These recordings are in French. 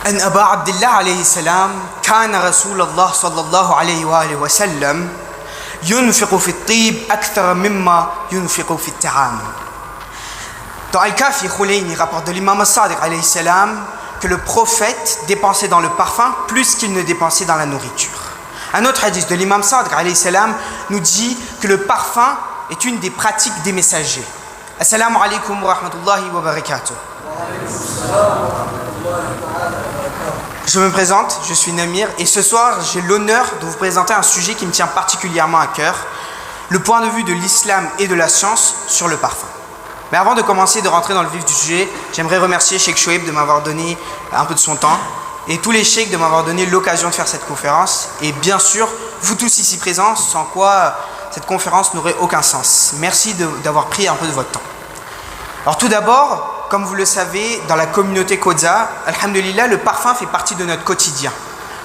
أن أبا عبد الله عليه السلام كان رسول الله صلى الله عليه وآله وسلم ينفق في الطيب أكثر مما ينفق في الطعام. Dans Al-Kafi Khoulayni rapporte de l'imam al-Sadiq alayhi salam que le prophète dépensait dans le parfum plus qu'il ne dépensait dans la nourriture. Un autre hadith de l'imam Sadiq alayhi salam nous dit que le parfum est une des pratiques des messagers. Assalamu alaikum wa rahmatullahi wa barakatuh. Je me présente, je suis Namir et ce soir j'ai l'honneur de vous présenter un sujet qui me tient particulièrement à cœur, le point de vue de l'islam et de la science sur le parfum. Mais avant de commencer, de rentrer dans le vif du sujet, j'aimerais remercier Cheikh Chouaib de m'avoir donné un peu de son temps et tous les cheikhs de m'avoir donné l'occasion de faire cette conférence et bien sûr, vous tous ici présents, sans quoi cette conférence n'aurait aucun sens. Merci d'avoir pris un peu de votre temps. Alors tout d'abord, comme vous le savez, dans la communauté Koza, alhamdulillah, le parfum fait partie de notre quotidien.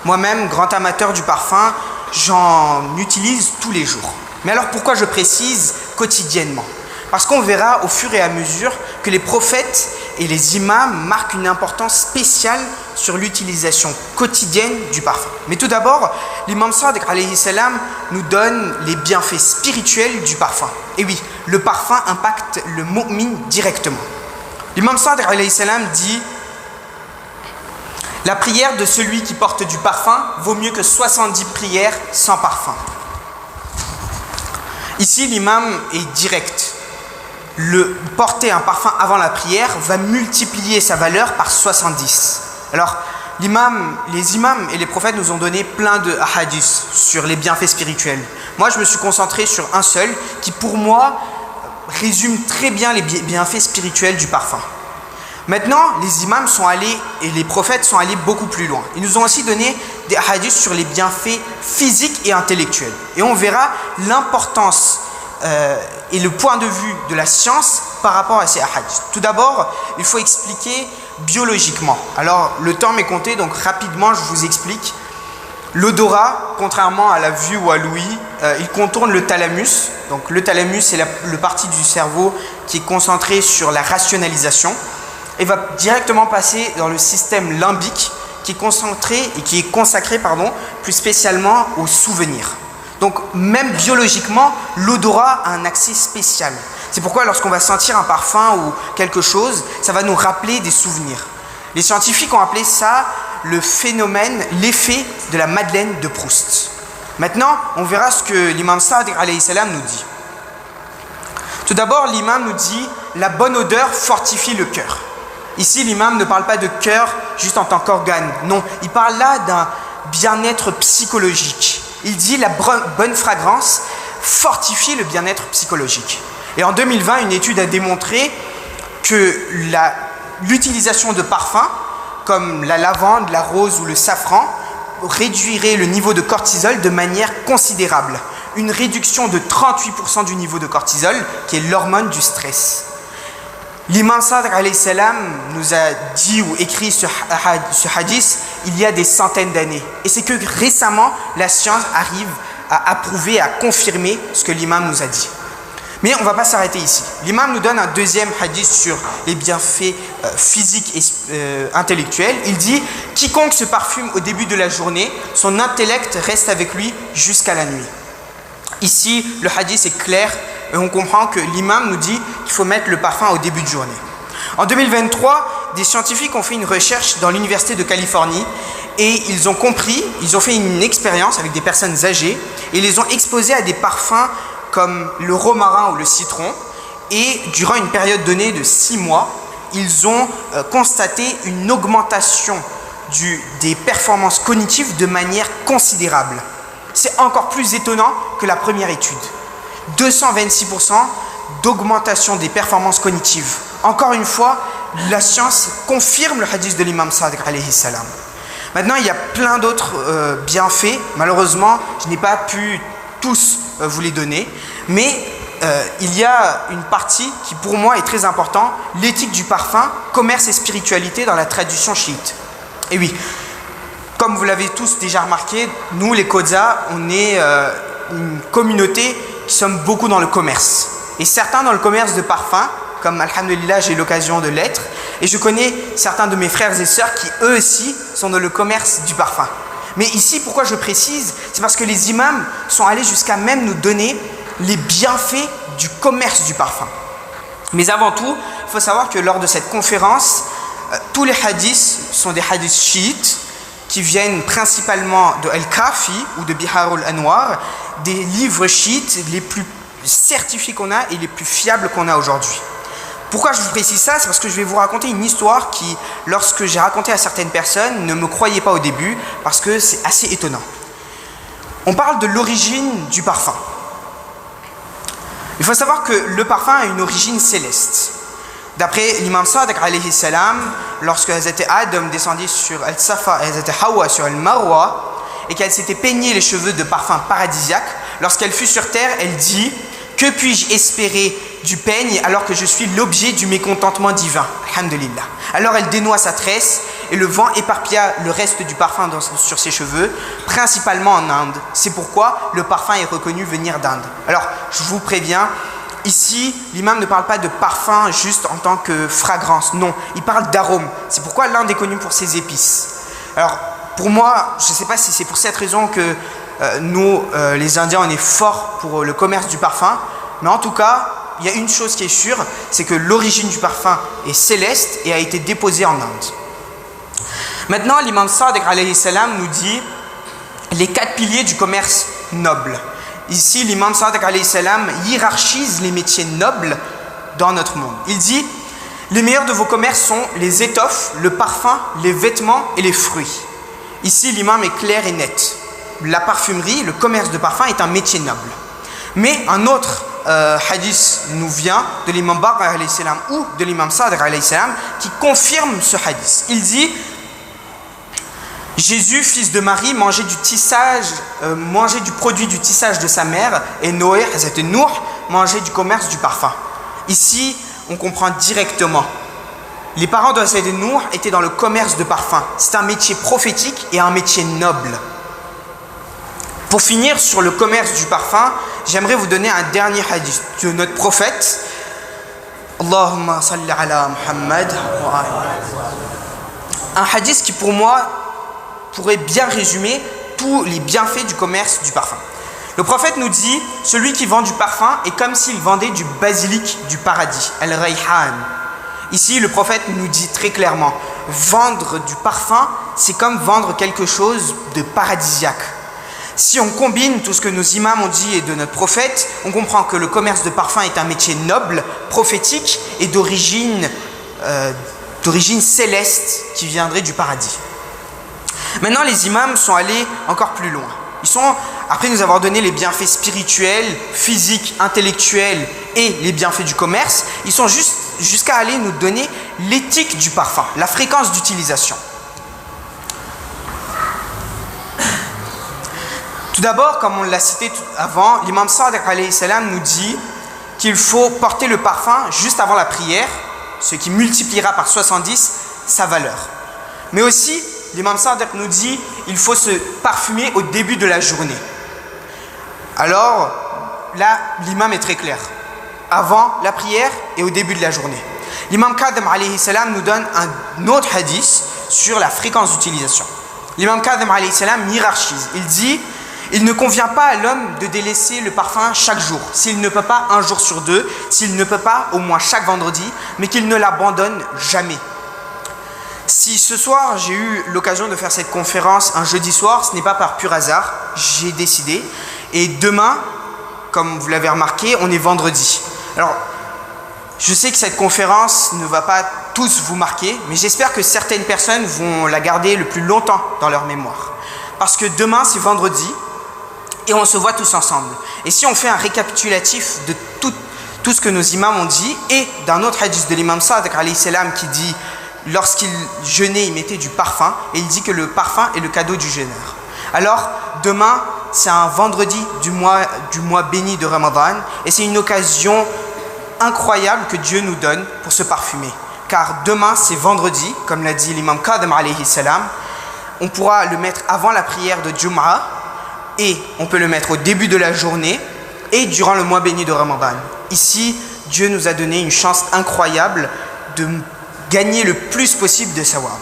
Moi-même, grand amateur du parfum, j'en utilise tous les jours. Mais alors pourquoi je précise quotidiennement ? Parce qu'on verra au fur et à mesure que les prophètes et les imams marquent une importance spéciale sur l'utilisation quotidienne du parfum. Mais tout d'abord, l'imam Sadiq alayhi salam nous donne les bienfaits spirituels du parfum. Et oui, le parfum impacte le mu'min directement. L'imam Sadiq alayhi salam dit « La prière de celui qui porte du parfum vaut mieux que 70 prières sans parfum. » Ici, l'imam est direct. Porter un parfum avant la prière va multiplier sa valeur par 70. Alors, les imams et les prophètes nous ont donné plein de hadiths sur les bienfaits spirituels. Moi, je me suis concentré sur un seul qui, pour moi, résume très bien les bienfaits spirituels du parfum. Maintenant, les imams sont allés et les prophètes sont allés beaucoup plus loin. Ils nous ont aussi donné des hadiths sur les bienfaits physiques et intellectuels. Et on verra l'importance et le point de vue de la science par rapport à ces hadiths. Tout d'abord, il faut expliquer biologiquement. Alors, le temps m'est compté, donc rapidement, je vous explique. L'odorat, contrairement à la vue ou à l'ouïe, il contourne le thalamus. Donc, le thalamus, c'est le partie du cerveau qui est concentré sur la rationalisation et va directement passer dans le système limbique qui est consacré plus spécialement aux souvenirs. Donc, même biologiquement, l'odorat a un accès spécial. C'est pourquoi lorsqu'on va sentir un parfum ou quelque chose, ça va nous rappeler des souvenirs. Les scientifiques ont appelé ça l'effet de la Madeleine de Proust. Maintenant, on verra ce que l'imam Sadiq alayhi salam nous dit. Tout d'abord, l'imam nous dit « La bonne odeur fortifie le cœur ». Ici, l'imam ne parle pas de cœur juste en tant qu'organe. Non, il parle là d'un bien-être psychologique. Il dit la bonne fragrance fortifie le bien-être psychologique. Et en 2020, une étude a démontré que l'utilisation de parfums comme la lavande, la rose ou le safran réduirait le niveau de cortisol de manière considérable. Une réduction de 38% du niveau de cortisol, qui est l'hormone du stress. L'imam Sadiq alayhi salam nous a dit ou écrit ce hadith il y a des centaines d'années. Et c'est que récemment, la science arrive à approuver, à confirmer ce que l'imam nous a dit. Mais on ne va pas s'arrêter ici. L'imam nous donne un deuxième hadith sur les bienfaits physiques et intellectuels. Il dit « Quiconque se parfume au début de la journée, son intellect reste avec lui jusqu'à la nuit. » Ici, le hadith est clair et on comprend que l'imam nous dit qu'il faut mettre le parfum au début de journée. En 2023, des scientifiques ont fait une recherche dans l'université de Californie et ils ont fait une expérience avec des personnes âgées et ils les ont exposées à des parfums comme le romarin ou le citron et durant une période donnée de 6 mois, ils ont constaté une augmentation des performances cognitives de manière considérable. C'est encore plus étonnant que la première étude. 226% d'augmentation des performances cognitives. Encore une fois, la science confirme le hadith de l'imam Sadiq alayhi salam. Maintenant, il y a plein d'autres bienfaits. Malheureusement, je n'ai pas pu tous vous les donner. Mais il y a une partie qui pour moi est très importante, l'éthique du parfum, commerce et spiritualité dans la tradition chiite. Et oui, comme vous l'avez tous déjà remarqué, nous les Koza, on est une communauté qui sommes beaucoup dans le commerce. Et certains dans le commerce de parfums comme alhamdulillah j'ai l'occasion de l'être, et je connais certains de mes frères et sœurs qui eux aussi sont dans le commerce du parfum. Mais ici, pourquoi je précise, c'est parce que les imams sont allés jusqu'à même nous donner les bienfaits du commerce du parfum. Mais avant tout, il faut savoir que lors de cette conférence, tous les hadiths sont des hadiths chiites qui viennent principalement de Al-Kafi ou de Biharul Anwar, des livres chiites les plus certifiés qu'on a et les plus fiables qu'on a aujourd'hui. Pourquoi je vous précise ça? C'est parce que je vais vous raconter une histoire qui, lorsque j'ai raconté à certaines personnes, ne me croyaient pas au début parce que c'est assez étonnant. On parle de l'origine du parfum. Il faut savoir que le parfum a une origine céleste. D'après l'imam Sadiq alayhi salam, lorsque Hazrat Adam descendit sur Al-Safa et Hazrat Hawa sur Al-Marwa et qu'elle s'était peigné les cheveux de parfum paradisiaque, lorsqu'elle fut sur terre, elle dit « Que puis-je espérer du peigne alors que je suis l'objet du mécontentement divin ?» Alhamdulillah. Alors elle dénoua sa tresse et le vent éparpilla le reste du parfum sur ses cheveux, principalement en Inde. C'est pourquoi le parfum est reconnu venir d'Inde. Alors, je vous préviens, ici, l'imam ne parle pas de parfum juste en tant que fragrance. Non, il parle d'arôme. C'est pourquoi l'Inde est connue pour ses épices. Alors, pour moi, je ne sais pas si c'est pour cette raison que nous, les Indiens, on est forts pour le commerce du parfum. Mais en tout cas, il y a une chose qui est sûre, c'est que l'origine du parfum est céleste et a été déposée en Inde. Maintenant, l'imam Sadiq alayhi salam nous dit les 4 piliers du commerce noble. Ici, l'imam Sadiq alayhi salam hiérarchise les métiers nobles dans notre monde. Il dit « Les meilleurs de vos commerces sont les étoffes, le parfum, les vêtements et les fruits. » Ici, l'imam est clair et net. La parfumerie, le commerce de parfum est un métier noble. Mais un autre hadith nous vient de l'imam Baqir alayhi salam ou de l'imam Sadiq alayhi salam qui confirme ce hadith. Il dit Jésus, fils de Marie, mangeait du produit du tissage de sa mère, et Noé, Hazrat Nuh, mangeait du commerce du parfum. Ici, on comprend directement. Les parents de Hazrat Nuh étaient dans le commerce de parfum. C'est un métier prophétique et un métier noble. Pour finir sur le commerce du parfum, j'aimerais vous donner un dernier hadith de notre prophète. Allahumma salli ala Muhammad. Un hadith qui pour moi pourrait bien résumer tous les bienfaits du commerce du parfum. Le prophète nous dit, celui qui vend du parfum est comme s'il vendait du basilic du paradis, al-rayhan. Ici, le prophète nous dit très clairement, vendre du parfum, c'est comme vendre quelque chose de paradisiaque. Si on combine tout ce que nos imams ont dit et de notre prophète, on comprend que le commerce de parfum est un métier noble, prophétique et d'origine céleste qui viendrait du paradis. Maintenant, les imams sont allés encore plus loin. Après nous avoir donné les bienfaits spirituels, physiques, intellectuels et les bienfaits du commerce, ils sont jusqu'à aller nous donner l'éthique du parfum, la fréquence d'utilisation. Tout d'abord, comme on l'a cité avant, l'imam Sadiq alayhi salam nous dit qu'il faut porter le parfum juste avant la prière, ce qui multipliera par 70 sa valeur. Mais aussi, l'imam Sadiq nous dit qu'il faut se parfumer au début de la journée. Alors, là, l'imam est très clair. Avant la prière et au début de la journée. L'imam Kadhim alayhi salam nous donne un autre hadith sur la fréquence d'utilisation. L'imam Kadhim alayhi salam hiérarchise. Il dit « Il ne convient pas à l'homme de délaisser le parfum chaque jour, s'il ne peut pas un jour sur deux, s'il ne peut pas au moins chaque vendredi, mais qu'il ne l'abandonne jamais. » Si ce soir j'ai eu l'occasion de faire cette conférence un jeudi soir, ce n'est pas par pur hasard, j'ai décidé. Et demain, comme vous l'avez remarqué, on est vendredi. Alors, je sais que cette conférence ne va pas tous vous marquer, mais j'espère que certaines personnes vont la garder le plus longtemps dans leur mémoire. Parce que demain, c'est vendredi et on se voit tous ensemble. Et si on fait un récapitulatif de tout ce que nos imams ont dit et d'un autre hadith de l'imam Sadiq alayhi salam qui dit lorsqu'il jeûnait, il mettait du parfum et il dit que le parfum est le cadeau du jeûneur. Alors, demain, c'est un vendredi du mois béni de Ramadan et c'est une occasion incroyable que Dieu nous donne pour se parfumer. Car demain, c'est vendredi, comme l'a dit l'imam Kadhim alayhi salam. On pourra le mettre avant la prière de Jum'a et on peut le mettre au début de la journée et durant le mois béni de Ramadan. Ici, Dieu nous a donné une chance incroyable de gagner le plus possible de sawab.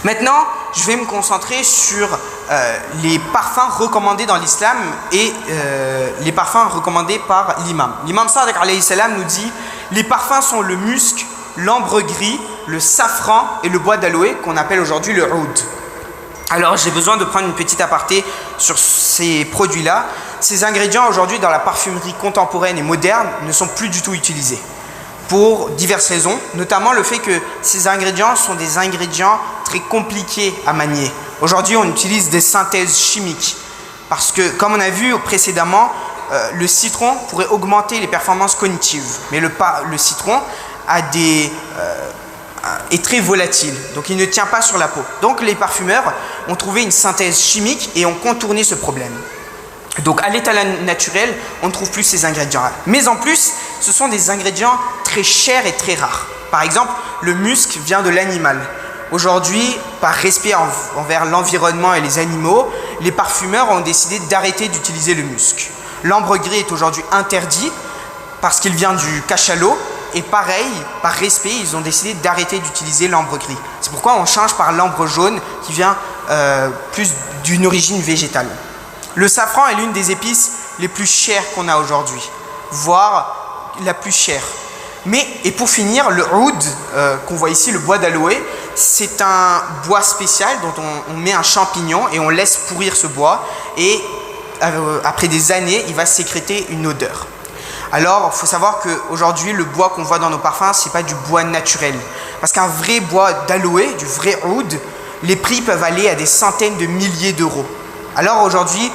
Maintenant, je vais me concentrer sur les parfums recommandés dans l'islam et les parfums recommandés par l'imam. L'imam Sadiq alayhi salam nous dit: les parfums sont le musc, l'ambre gris, le safran et le bois d'aloe qu'on appelle aujourd'hui le oud. Alors j'ai besoin de prendre une petite aparté sur ces produits-là. Ces ingrédients aujourd'hui dans la parfumerie contemporaine et moderne ne sont plus du tout utilisés pour diverses raisons, notamment le fait que ces ingrédients sont des ingrédients très compliqués à manier. Aujourd'hui on utilise des synthèses chimiques parce que, comme on a vu précédemment, le citron pourrait augmenter les performances cognitives, mais le citron est très volatile, donc il ne tient pas sur la peau. Donc les parfumeurs ont trouvé une synthèse chimique et ont contourné ce problème. Donc à l'état naturel, on ne trouve plus ces ingrédients-là. Mais en plus, ce sont des ingrédients très chers et très rares. Par exemple, le musc vient de l'animal. Aujourd'hui, par respect envers l'environnement et les animaux, les parfumeurs ont décidé d'arrêter d'utiliser le musc. L'ambre gris est aujourd'hui interdit parce qu'il vient du cachalot. Et pareil, par respect, ils ont décidé d'arrêter d'utiliser l'ambre gris. C'est pourquoi on change par l'ambre jaune qui vient plus d'une origine végétale. Le safran est l'une des épices les plus chères qu'on a aujourd'hui, voire la plus chère. Et pour finir, le oud, qu'on voit ici, le bois d'aloe, c'est un bois spécial dont on met un champignon et on laisse pourrir ce bois. Et après des années, il va sécréter une odeur. Alors, il faut savoir qu'aujourd'hui, le bois qu'on voit dans nos parfums, ce n'est pas du bois naturel. Parce qu'un vrai bois d'aloe, du vrai oud, les prix peuvent aller à des centaines de milliers d'euros. Alors aujourd'hui,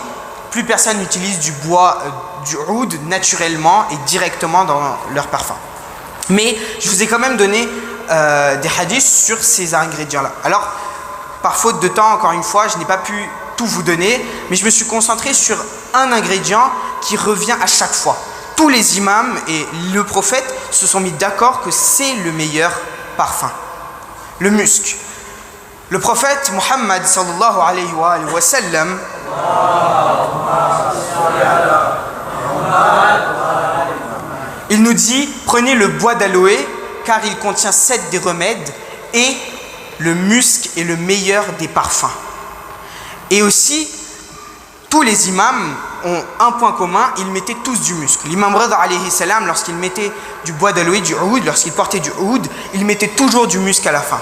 plus personne n'utilise du bois, du oud naturellement et directement dans leur parfum. Mais je vous ai quand même donné des hadiths sur ces ingrédients-là. Alors, par faute de temps, encore une fois, je n'ai pas pu tout vous donner, mais je me suis concentré sur un ingrédient qui revient à chaque fois. Tous les imams et le prophète se sont mis d'accord que c'est le meilleur parfum, le musc. Le prophète Muhammad sallallahu alayhi wa sallam il nous dit: prenez le bois d'aloe car il contient 7 des remèdes et le musc est le meilleur des parfums. Et aussi, tous les imams ont un point commun, ils mettaient tous du musc. L'imam Rida alayhi salam, lorsqu'il mettait du bois d'aloe, du oud, lorsqu'il portait du oud, il mettait toujours du musc à la fin.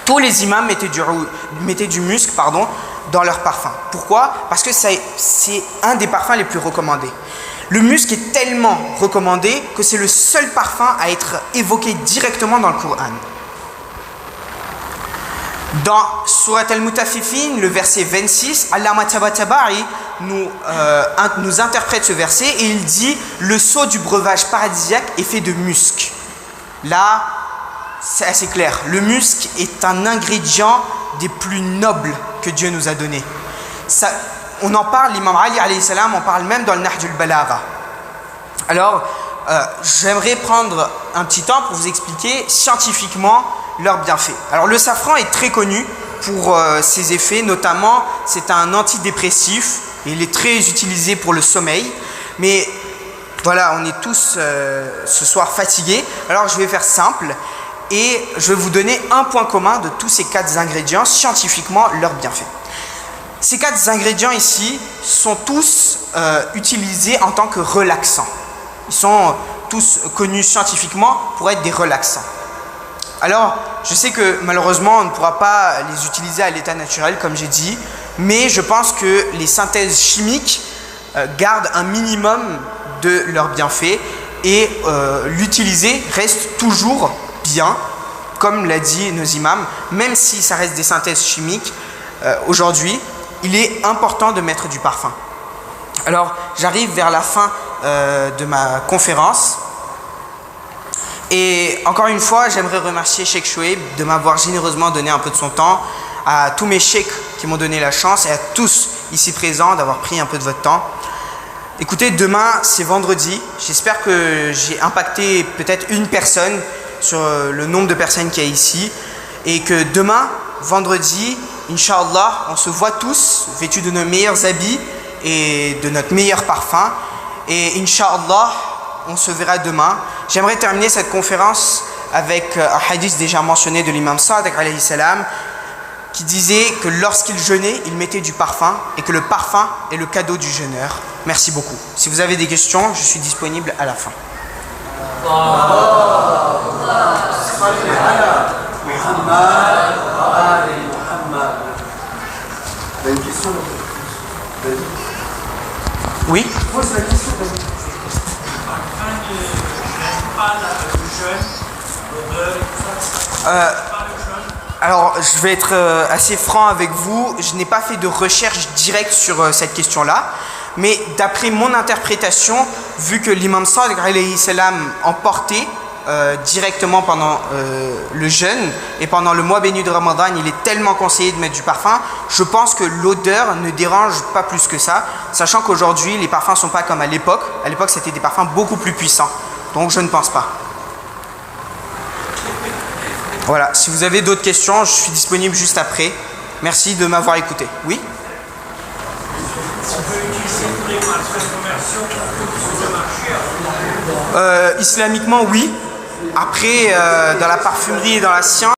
Tous les imams mettaient du musc dans leur parfum. Pourquoi? Parce que c'est un des parfums les plus recommandés. Le musc est tellement recommandé que c'est le seul parfum à être évoqué directement dans le Coran. Dans Surat Al-Mutaffifin, le verset 26, Allama Tabatabai nous interprète ce verset et il dit: le sceau du breuvage paradisiaque est fait de musc. Là, c'est assez clair. Le musc est un ingrédient des plus nobles que Dieu nous a donné. On en parle, l'imam Ali alayhi salam en parle même dans le Nahjul Balagha. Alors, j'aimerais prendre un petit temps pour vous expliquer scientifiquement leurs bienfaits. Alors le safran est très connu pour ses effets, notamment c'est un antidépressif, et il est très utilisé pour le sommeil. Mais voilà, on est tous ce soir fatigués, alors je vais faire simple et je vais vous donner un point commun de tous ces 4 ingrédients, scientifiquement leurs bienfaits. Ces 4 ingrédients ici sont tous utilisés en tant que relaxants. Ils sont tous connus scientifiquement pour être des relaxants. Alors, je sais que malheureusement, on ne pourra pas les utiliser à l'état naturel, comme j'ai dit, mais je pense que les synthèses chimiques gardent un minimum de leurs bienfaits et l'utiliser reste toujours bien, comme l'a dit nos imams, même si ça reste des synthèses chimiques, aujourd'hui, il est important de mettre du parfum. Alors, j'arrive vers la fin de ma conférence. Et encore une fois, j'aimerais remercier Cheikh Chouaib de m'avoir généreusement donné un peu de son temps, à tous mes cheikhs qui m'ont donné la chance et à tous ici présents d'avoir pris un peu de votre temps. Écoutez, demain c'est vendredi, j'espère que j'ai impacté peut-être une personne sur le nombre de personnes qu'il y a ici et que demain, vendredi, Inch'Allah, on se voit tous vêtus de nos meilleurs habits et de notre meilleur parfum et Inch'Allah, On se verra demain. J'aimerais terminer cette conférence avec un hadith déjà mentionné de l'imam Sadiq alayhi salam, qui disait que lorsqu'il jeûnait, il mettait du parfum et que le parfum est le cadeau du jeûneur. Merci beaucoup. Si vous avez des questions, je suis disponible à la fin. Une question. Oui. Pose la question. Alors, je vais être assez franc avec vous. Je n'ai pas fait de recherche directe sur cette question-là. Mais d'après mon interprétation, vu que l'imam Sadiq alayhi salam en portait directement pendant le jeûne et pendant le mois béni de Ramadan, il est tellement conseillé de mettre du parfum, je pense que l'odeur ne dérange pas plus que ça, sachant qu'aujourd'hui, les parfums ne sont pas comme à l'époque. À l'époque, c'était des parfums beaucoup plus puissants. Donc, je ne pense pas. Voilà, si vous avez d'autres questions, je suis disponible juste après. Merci de m'avoir écouté. Oui ? On peut utiliser tous les marques de conversion pour se marcher. Islamiquement, oui. Après, dans la parfumerie et dans la science,